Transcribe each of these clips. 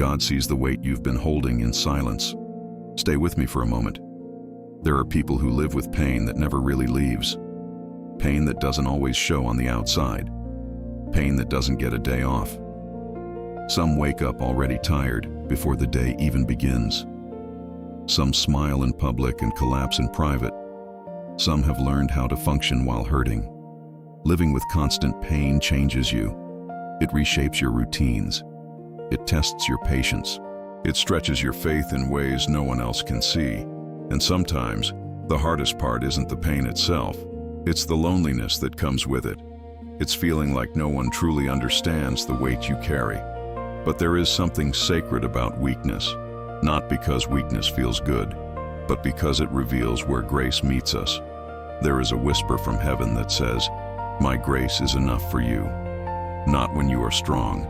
God sees the weight you've been holding in silence. Stay with me for a moment. There are people who live with pain that never really leaves. Pain that doesn't always show on the outside. Pain that doesn't get a day off. Some wake up already tired before the day even begins. Some smile in public and collapse in private. Some have learned how to function while hurting. Living with constant pain changes you. It reshapes your routines. It tests your patience. It stretches your faith in ways no one else can see. And sometimes, the hardest part isn't the pain itself. It's the loneliness that comes with it. It's feeling like no one truly understands the weight you carry. But there is something sacred about weakness, not because weakness feels good, but because it reveals where grace meets us. There is a whisper from heaven that says, "My grace is enough for you." Not when you are strong,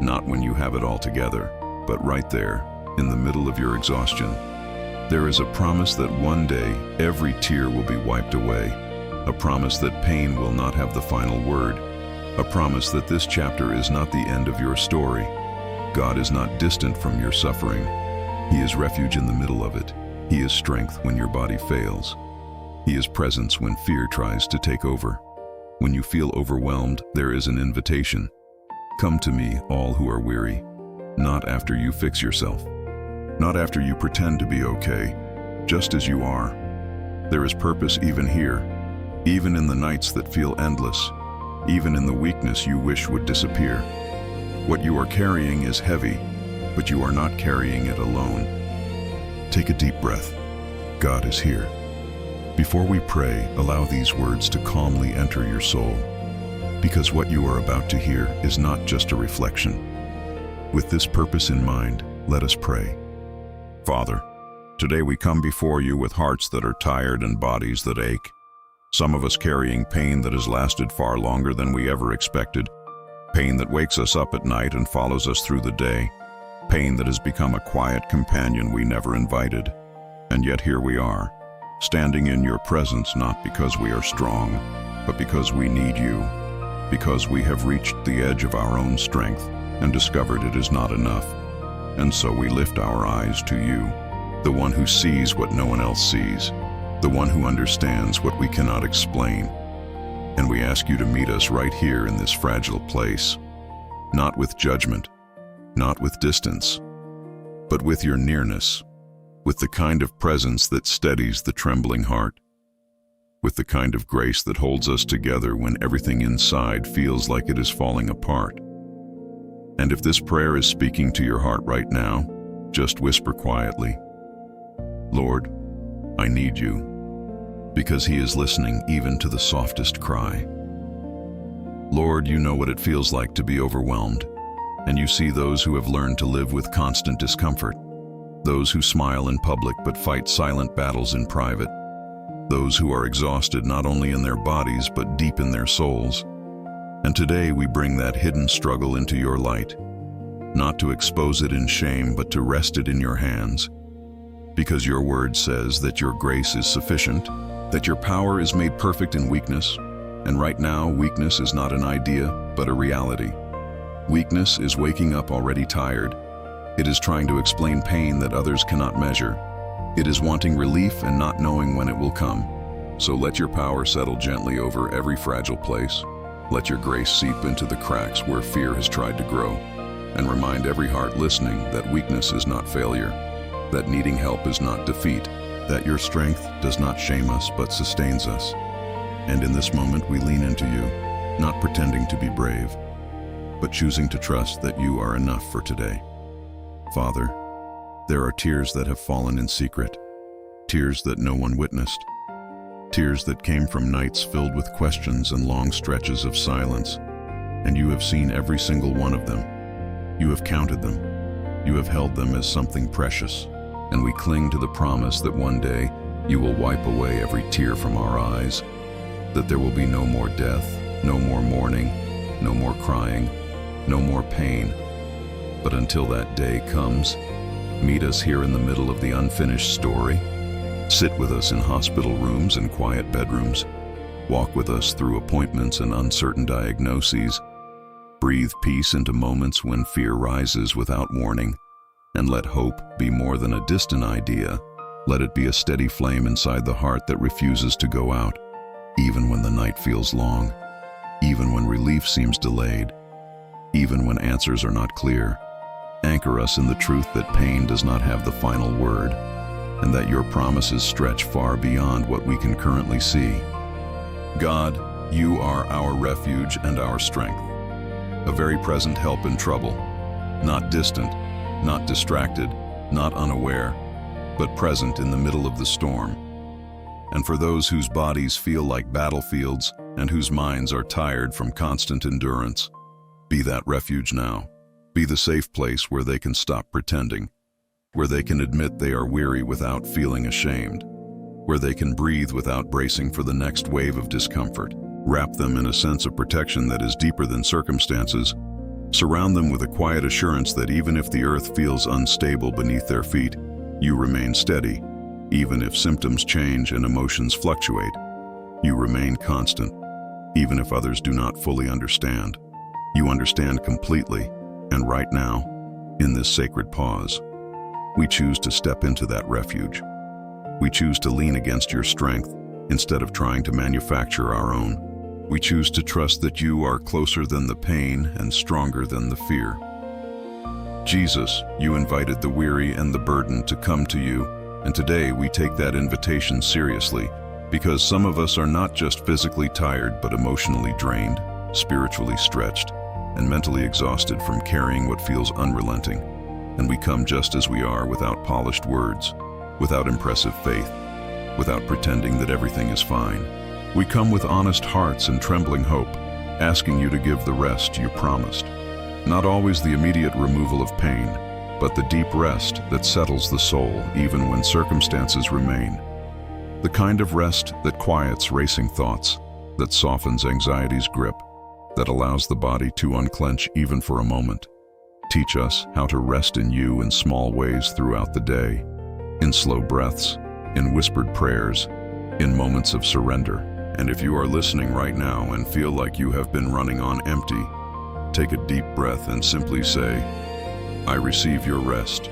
not when you have it all together, but right there, in the middle of your exhaustion. There is a promise that one day every tear will be wiped away, a promise that pain will not have the final word, a promise that this chapter is not the end of your story. God is not distant from your suffering. He is refuge in the middle of it. He is strength when your body fails. He is presence when fear tries to take over. When you feel overwhelmed, there is an invitation. Come to me, all who are weary. Not after you fix yourself. Not after you pretend to be okay, just as you are. There is purpose even here, even in the nights that feel endless, even in the weakness you wish would disappear. What you are carrying is heavy, but you are not carrying it alone. Take a deep breath. God is here. Before we pray, allow these words to calmly enter your soul, because what you are about to hear is not just a reflection. With this purpose in mind, let us pray. Father, today we come before you with hearts that are tired and bodies that ache. Some of us carrying pain that has lasted far longer than we ever expected. Pain that wakes us up at night and follows us through the day. Pain that has become a quiet companion we never invited. And yet here we are, standing in your presence not because we are strong, but because we need you. Because we have reached the edge of our own strength and discovered it is not enough. And so we lift our eyes to you, the one who sees what no one else sees, the one who understands what we cannot explain. And we ask you to meet us right here in this fragile place, not with judgment, not with distance, but with your nearness, with the kind of presence that steadies the trembling heart, with the kind of grace that holds us together when everything inside feels like it is falling apart. And if this prayer is speaking to your heart right now, just whisper quietly, "Lord, I need you," because He is listening even to the softest cry. Lord, you know what it feels like to be overwhelmed, and you see those who have learned to live with constant discomfort, those who smile in public but fight silent battles in private, those who are exhausted not only in their bodies but deep in their souls. And today we bring that hidden struggle into your light, not to expose it in shame but to rest it in your hands, because your word says that your grace is sufficient, that your power is made perfect in weakness, and right now weakness is not an idea but a reality. Weakness is waking up already tired. It is trying to explain pain that others cannot measure. It is wanting relief and not knowing when it will come. So let your power settle gently over every fragile place. Let your grace seep into the cracks where fear has tried to grow, and remind every heart listening that weakness is not failure, that needing help is not defeat, that your strength does not shame us but sustains us. And in this moment we lean into you, not pretending to be brave, but choosing to trust that you are enough for today. Father, there are tears that have fallen in secret, tears that no one witnessed, tears that came from nights filled with questions and long stretches of silence, and you have seen every single one of them. You have counted them. You have held them as something precious, and we cling to the promise that one day you will wipe away every tear from our eyes, that there will be no more death, no more mourning, no more crying, no more pain. But until that day comes, meet us here in the middle of the unfinished story. Sit with us in hospital rooms and quiet bedrooms. Walk with us through appointments and uncertain diagnoses. Breathe peace into moments when fear rises without warning. And let hope be more than a distant idea. Let it be a steady flame inside the heart that refuses to go out, even when the night feels long, even when relief seems delayed, even when answers are not clear. Anchor us in the truth that pain does not have the final word, and that your promises stretch far beyond what we can currently see. God, you are our refuge and our strength, a very present help in trouble, not distant, not distracted, not unaware, but present in the middle of the storm. And for those whose bodies feel like battlefields and whose minds are tired from constant endurance, be that refuge now. Be the safe place where they can stop pretending, where they can admit they are weary without feeling ashamed, where they can breathe without bracing for the next wave of discomfort. Wrap them in a sense of protection that is deeper than circumstances. Surround them with a quiet assurance that even if the earth feels unstable beneath their feet, you remain steady. Even if symptoms change and emotions fluctuate, you remain constant. Even if others do not fully understand, you understand completely. And right now, in this sacred pause, we choose to step into that refuge. We choose to lean against your strength instead of trying to manufacture our own. We choose to trust that you are closer than the pain and stronger than the fear. Jesus, you invited the weary and the burdened to come to you, and today we take that invitation seriously, because some of us are not just physically tired but emotionally drained, spiritually stretched, and mentally exhausted from carrying what feels unrelenting. And we come just as we are, without polished words, without impressive faith, without pretending that everything is fine. We come with honest hearts and trembling hope, asking you to give the rest you promised. Not always the immediate removal of pain, but the deep rest that settles the soul even when circumstances remain. The kind of rest that quiets racing thoughts, that softens anxiety's grip, that allows the body to unclench even for a moment. Teach us how to rest in you in small ways throughout the day, in slow breaths, in whispered prayers, in moments of surrender. And if you are listening right now and feel like you have been running on empty, take a deep breath and simply say, I receive your rest,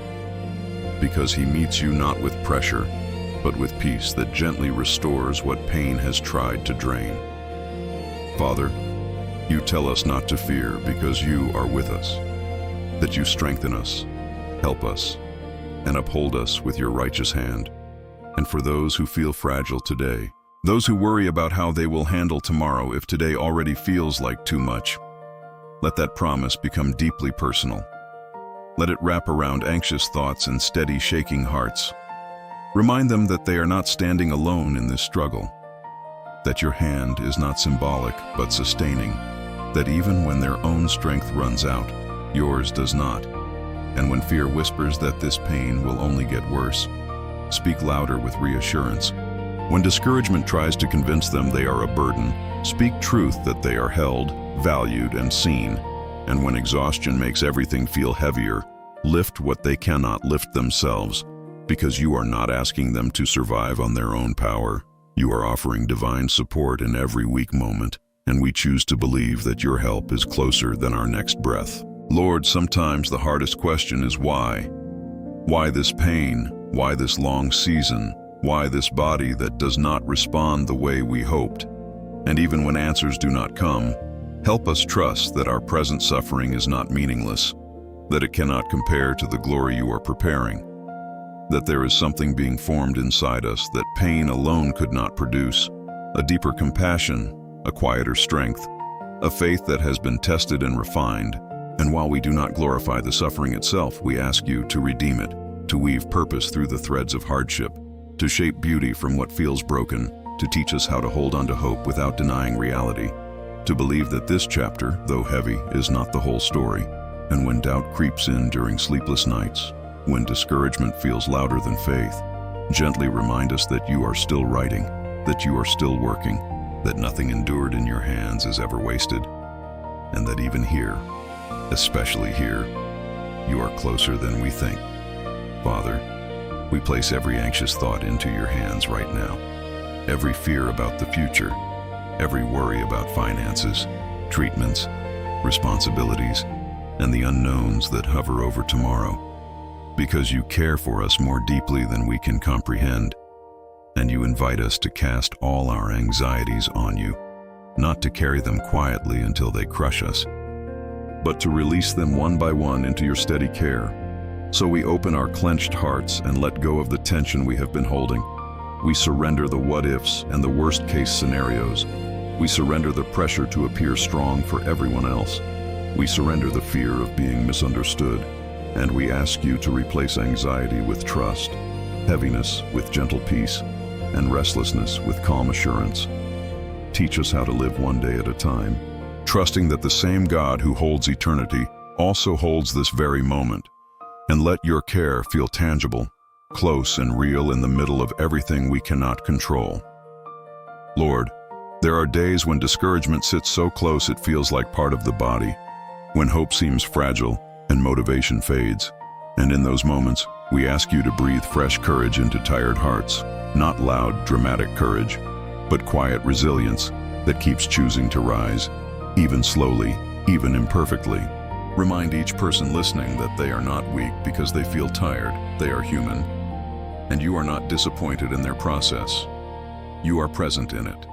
because he meets you not with pressure, but with peace that gently restores what pain has tried to drain. Father, you tell us not to fear because you are with us, that you strengthen us, help us, and uphold us with your righteous hand. And for those who feel fragile today, those who worry about how they will handle tomorrow if today already feels like too much, let that promise become deeply personal. Let it wrap around anxious thoughts and steady, shaking hearts. Remind them that they are not standing alone in this struggle, that your hand is not symbolic but sustaining, that even when their own strength runs out, yours does not. And when fear whispers that this pain will only get worse, speak louder with reassurance. When discouragement tries to convince them they are a burden, speak truth that they are held, valued, and seen. And when exhaustion makes everything feel heavier, lift what they cannot lift themselves, because you are not asking them to survive on their own power. You are offering divine support in every weak moment, and we choose to believe that your help is closer than our next breath. Lord, sometimes the hardest question is why? Why this pain? Why this long season? Why this body that does not respond the way we hoped? And even when answers do not come, help us trust that our present suffering is not meaningless, that it cannot compare to the glory you are preparing, that there is something being formed inside us that pain alone could not produce, a deeper compassion, a quieter strength, a faith that has been tested and refined. And while we do not glorify the suffering itself, we ask you to redeem it, to weave purpose through the threads of hardship, to shape beauty from what feels broken, to teach us how to hold on to hope without denying reality, to believe that this chapter, though heavy, is not the whole story. And when doubt creeps in during sleepless nights, when discouragement feels louder than faith, gently remind us that you are still writing, that you are still working, that nothing endured in your hands is ever wasted, and that even here, especially here, you are closer than we think. Father, we place every anxious thought into your hands right now. Every fear about the future, every worry about finances, treatments, responsibilities, and the unknowns that hover over tomorrow. because you care for us more deeply than we can comprehend, and you invite us to cast all our anxieties on you, not to carry them quietly until they crush us, but to release them one by one into your steady care. So we open our clenched hearts and let go of the tension we have been holding. We surrender the what-ifs and the worst-case scenarios. We surrender the pressure to appear strong for everyone else. We surrender the fear of being misunderstood, and we ask you to replace anxiety with trust, heaviness with gentle peace, and restlessness with calm assurance. Teach us how to live one day at a time, trusting that the same God who holds eternity also holds this very moment. And let your care feel tangible, close and real in the middle of everything we cannot control. Lord, there are days when discouragement sits so close it feels like part of the body, when hope seems fragile and motivation fades. And in those moments, we ask you to breathe fresh courage into tired hearts, not loud, dramatic courage, but quiet resilience that keeps choosing to rise, even slowly, even imperfectly. Remind each person listening that they are not weak because they feel tired. They are human, and you are not disappointed in their process. You are present in it.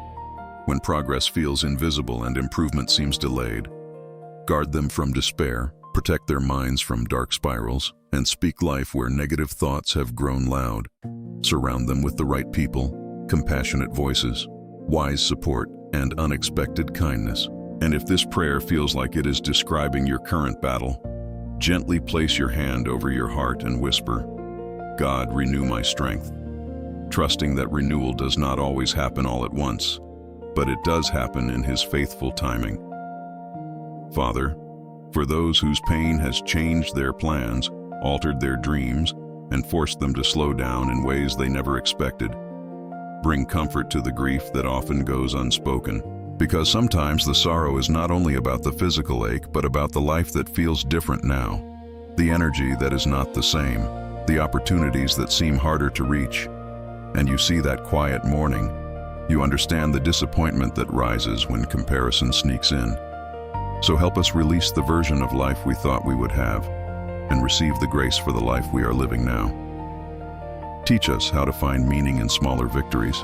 When progress feels invisible and improvement seems delayed, guard them from despair, protect their minds from dark spirals, and speak life where negative thoughts have grown loud. Surround them with the right people, compassionate voices, wise support, and unexpected kindness. And if this prayer feels like it is describing your current battle, gently place your hand over your heart and whisper, God, renew my strength, trusting that renewal does not always happen all at once, but it does happen in His faithful timing. Father, for those whose pain has changed their plans, altered their dreams, and forced them to slow down in ways they never expected, bring comfort to the grief that often goes unspoken. Because sometimes the sorrow is not only about the physical ache, but about the life that feels different now, the energy that is not the same, the opportunities that seem harder to reach. And you see that quiet mourning. You understand the disappointment that rises when comparison sneaks in. So help us release the version of life we thought we would have, and receive the grace for the life we are living now. Teach us how to find meaning in smaller victories,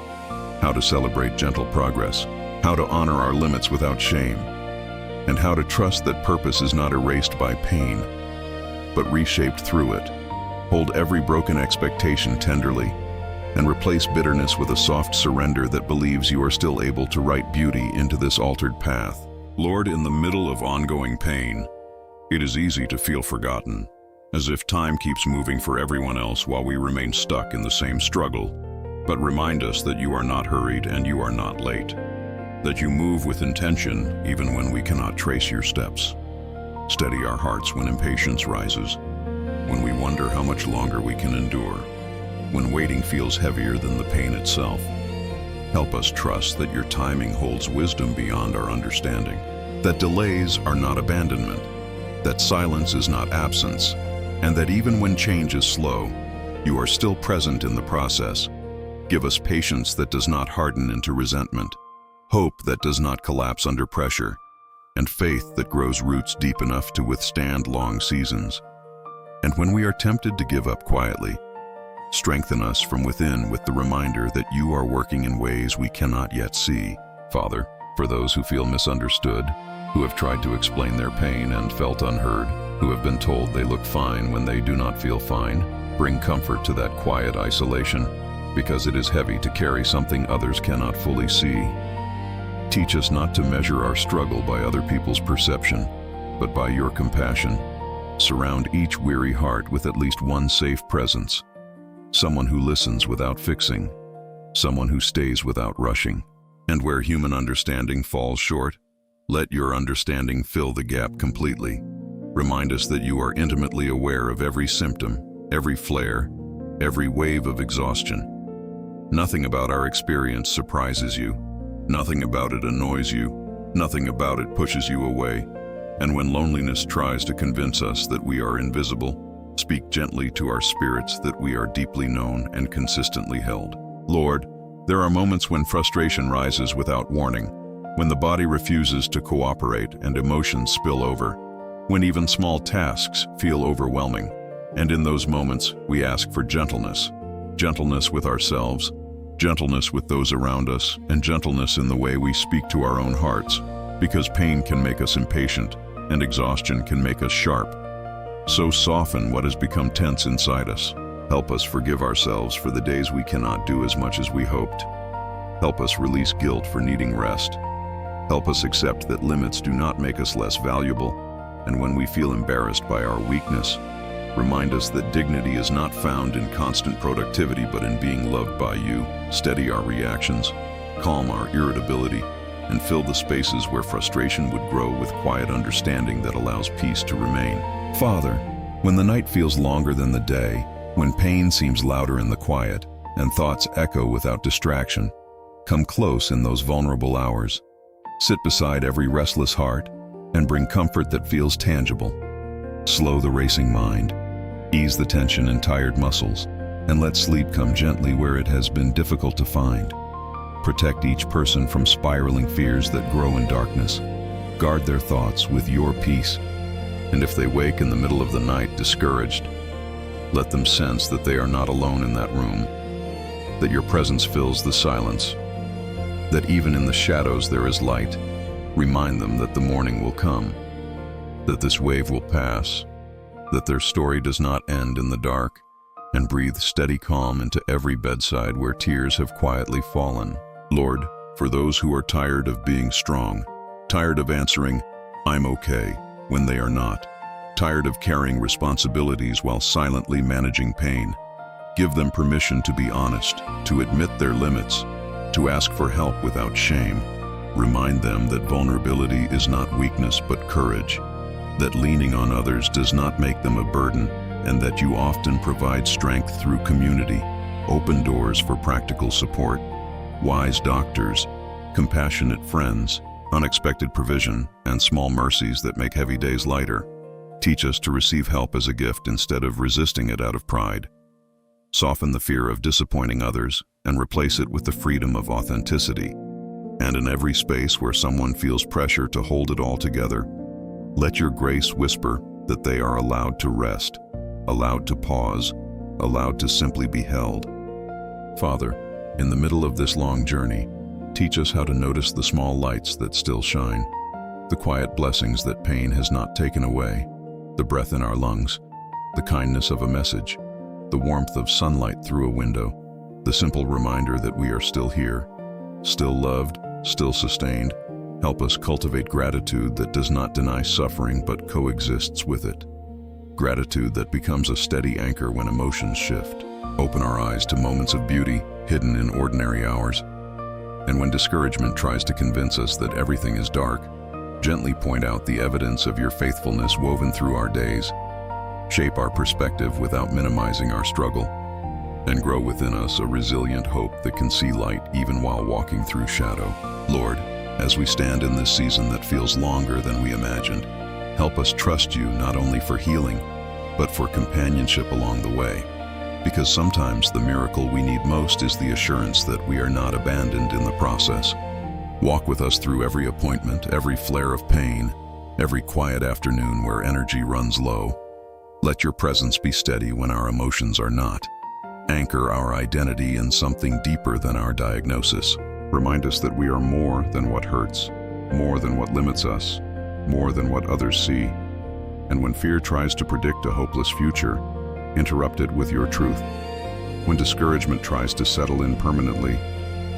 how to celebrate gentle progress, how to honor our limits without shame, and how to trust that purpose is not erased by pain, but reshaped through it. Hold every broken expectation tenderly, and replace bitterness with a soft surrender that believes you are still able to write beauty into this altered path. Lord, in the middle of ongoing pain, it is easy to feel forgotten, as if time keeps moving for everyone else while we remain stuck in the same struggle. But remind us that you are not hurried and you are not late, that you move with intention even when we cannot trace your steps. Steady our hearts when impatience rises, when we wonder how much longer we can endure, when waiting feels heavier than the pain itself. Help us trust that your timing holds wisdom beyond our understanding, that delays are not abandonment, that silence is not absence, and that even when change is slow, you are still present in the process. Give us patience that does not harden into resentment, hope that does not collapse under pressure, and faith that grows roots deep enough to withstand long seasons. And when we are tempted to give up quietly, strengthen us from within with the reminder that you are working in ways we cannot yet see. Father, for those who feel misunderstood, who have tried to explain their pain and felt unheard, who have been told they look fine when they do not feel fine, bring comfort to that quiet isolation, because it is heavy to carry something others cannot fully see. Teach us not to measure our struggle by other people's perception, but by your compassion. Surround each weary heart with at least one safe presence, someone who listens without fixing, someone who stays without rushing. And where human understanding falls short, let your understanding fill the gap completely. Remind us that you are intimately aware of every symptom, every flare, every wave of exhaustion. Nothing about our experience surprises you. Nothing about it annoys you. Nothing about it pushes you away. And when loneliness tries to convince us that we are invisible, speak gently to our spirits that we are deeply known and consistently held. Lord, there are moments when frustration rises without warning, when the body refuses to cooperate and emotions spill over, when even small tasks feel overwhelming. And in those moments, we ask for gentleness. Gentleness with ourselves, gentleness with those around us, and gentleness in the way we speak to our own hearts, because pain can make us impatient, and exhaustion can make us sharp. So soften what has become tense inside us. Help us forgive ourselves for the days we cannot do as much as we hoped. Help us release guilt for needing rest. Help us accept that limits do not make us less valuable, and when we feel embarrassed by our weakness, remind us that dignity is not found in constant productivity but in being loved by you. Steady our reactions, calm our irritability, and fill the spaces where frustration would grow with quiet understanding that allows peace to remain. Father, when the night feels longer than the day, when pain seems louder in the quiet, and thoughts echo without distraction, come close in those vulnerable hours. Sit beside every restless heart and bring comfort that feels tangible. Slow the racing mind, ease the tension in tired muscles, and let sleep come gently where it has been difficult to find. Protect each person from spiraling fears that grow in darkness. Guard their thoughts with your peace. And if they wake in the middle of the night discouraged, let them sense that they are not alone in that room, that your presence fills the silence, that even in the shadows there is light. Remind them that the morning will come, that this wave will pass, that their story does not end in the dark, and breathe steady calm into every bedside where tears have quietly fallen. Lord, for those who are tired of being strong, tired of answering, "I'm okay," when they are not, tired of carrying responsibilities while silently managing pain, give them permission to be honest, to admit their limits, to ask for help without shame. Remind them that vulnerability is not weakness but courage, that leaning on others does not make them a burden, and that you often provide strength through community. Open doors for practical support, wise doctors, compassionate friends, unexpected provision, and small mercies that make heavy days lighter. Teach us to receive help as a gift instead of resisting it out of pride. Soften the fear of disappointing others and replace it with the freedom of authenticity. And in every space where someone feels pressure to hold it all together, let your grace whisper that they are allowed to rest, allowed to pause, allowed to simply be held. Father, in the middle of this long journey, teach us how to notice the small lights that still shine, the quiet blessings that pain has not taken away, the breath in our lungs, the kindness of a message, the warmth of sunlight through a window, the simple reminder that we are still here, still loved, still sustained. Help us cultivate gratitude that does not deny suffering but coexists with it. Gratitude that becomes a steady anchor when emotions shift. Open our eyes to moments of beauty hidden in ordinary hours. And when discouragement tries to convince us that everything is dark, gently point out the evidence of your faithfulness woven through our days. Shape our perspective without minimizing our struggle, and grow within us a resilient hope that can see light even while walking through shadow. Lord, as we stand in this season that feels longer than we imagined, help us trust you not only for healing, but for companionship along the way. Because sometimes the miracle we need most is the assurance that we are not abandoned in the process. Walk with us through every appointment, every flare of pain, every quiet afternoon where energy runs low. Let your presence be steady when our emotions are not. Anchor our identity in something deeper than our diagnosis. Remind us that we are more than what hurts, more than what limits us, more than what others see. And when fear tries to predict a hopeless future, interrupt it with your truth. When discouragement tries to settle in permanently,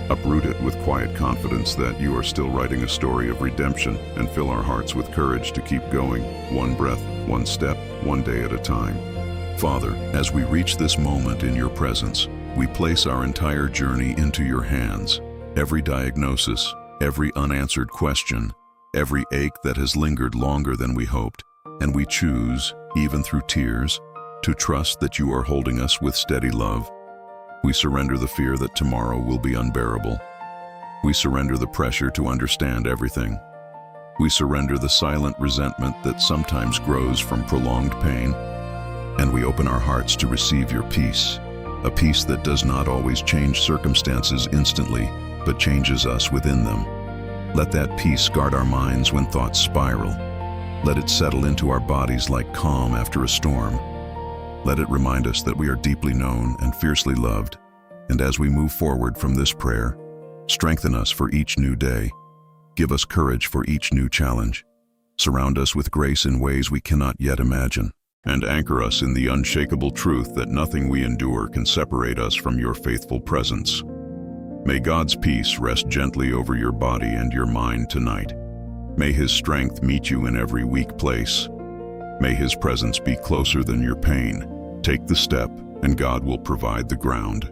uproot it with quiet confidence that you are still writing a story of redemption, and fill our hearts with courage to keep going, one breath, one step, one day at a time. Father, as we reach this moment in your presence, we place our entire journey into your hands. Every diagnosis, every unanswered question, every ache that has lingered longer than we hoped, and we choose, even through tears, to trust that you are holding us with steady love. We surrender the fear that tomorrow will be unbearable. We surrender the pressure to understand everything. We surrender the silent resentment that sometimes grows from prolonged pain. And we open our hearts to receive your peace, a peace that does not always change circumstances instantly, but changes us within them. Let that peace guard our minds when thoughts spiral. Let it settle into our bodies like calm after a storm. Let it remind us that we are deeply known and fiercely loved. And as we move forward from this prayer, strengthen us for each new day. Give us courage for each new challenge. Surround us with grace in ways we cannot yet imagine. And anchor us in the unshakable truth that nothing we endure can separate us from your faithful presence. May God's peace rest gently over your body and your mind tonight. May His strength meet you in every weak place. May His presence be closer than your pain. Take the step, and God will provide the ground.